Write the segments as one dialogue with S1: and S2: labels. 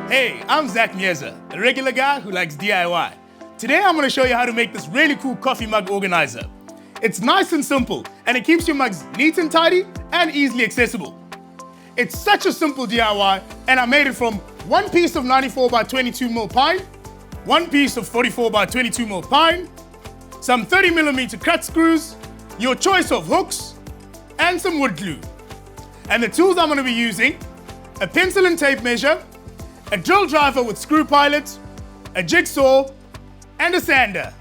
S1: Hey, I'm Zach Mieza, a regular guy who likes DIY. Today I'm going to show you how to make this really cool coffee mug organizer. It's nice and simple, and it keeps your mugs neat and tidy and easily accessible. It's such a simple DIY, and I made it from one piece of 94 by 22 mm pine, one piece of 44 by 22 mm pine, some 30mm cut screws, your choice of hooks, and some wood glue. And the tools I'm going to be using: a pencil and tape measure, a drill driver with screw pilot, a jigsaw, and a sander.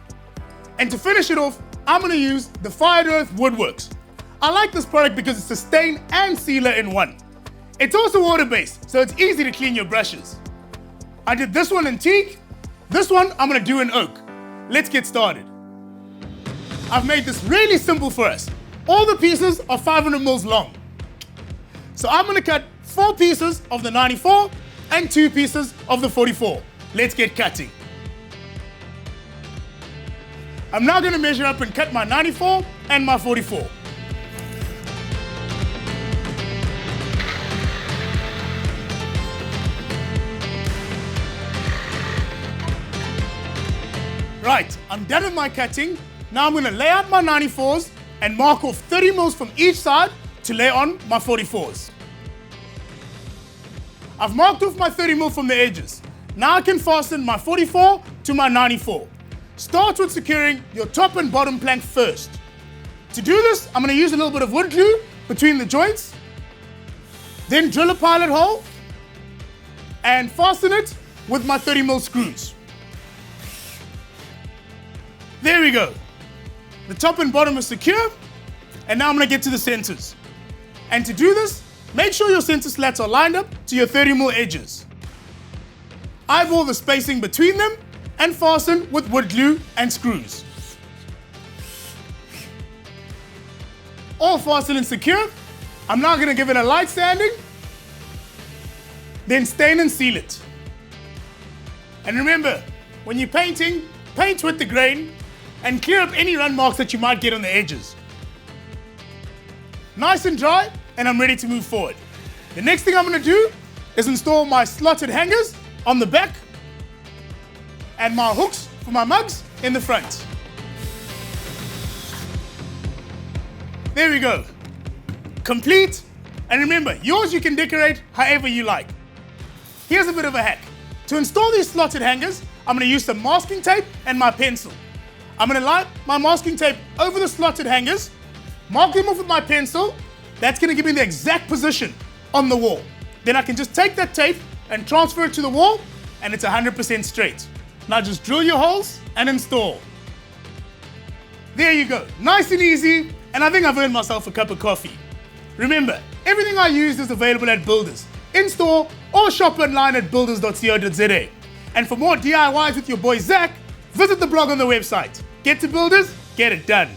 S1: And to finish it off, I'm going to use the Fired Earth Woodworks. I like this product because it's a stain and sealer in one. It's also water-based, so it's easy to clean your brushes. I did this one in teak, this one I'm going to do in oak. Let's get started. I've made this really simple for us. All the pieces are 500 mils long. So I'm going to cut 4 pieces of the 94 and 2 pieces of the 44. Let's get cutting. I'm now going to measure up and cut my 94 and my 44. Right, I'm done with my cutting. Now I'm going to lay out my 94s and mark off 30 mils from each side to lay on my 44s. I've marked off my 30 mil from the edges. Now I can fasten my 44 to my 94. Start with securing your top and bottom plank first. To do this, I'm going to use a little bit of wood glue between the joints, then drill a pilot hole and fasten it with my 30 mil screws. There we go. The top and bottom is secure, and now I'm going to get to the centers. And to do this, make sure your center slats are lined up to your 30 mil edges. Eyeball the spacing between them and fasten with wood glue and screws. All fastened and secure. I'm now going to give it a light sanding, then stain and seal it. And remember, when you're painting, paint with the grain and clear up any run marks that you might get on the edges. Nice and dry, and I'm ready to move forward. The next thing I'm going to do is install my slotted hangers on the back and my hooks for my mugs in the front. There we go. Complete. And remember, yours you can decorate however you like. Here's a bit of a hack. To install these slotted hangers, I'm going to use some masking tape and my pencil. I'm going to line my masking tape over the slotted hangers, mark them off with my pencil. That's going to give me the exact position on the wall. Then I can just take that tape and transfer it to the wall, and it's 100% straight. Now just drill your holes and install. There you go, nice and easy, and I think I've earned myself a cup of coffee. Remember, everything I use is available at Builders, in-store or shop online at builders.co.za. And for more DIYs with your boy Zach, visit the blog on the website. Get to Builders, get it done.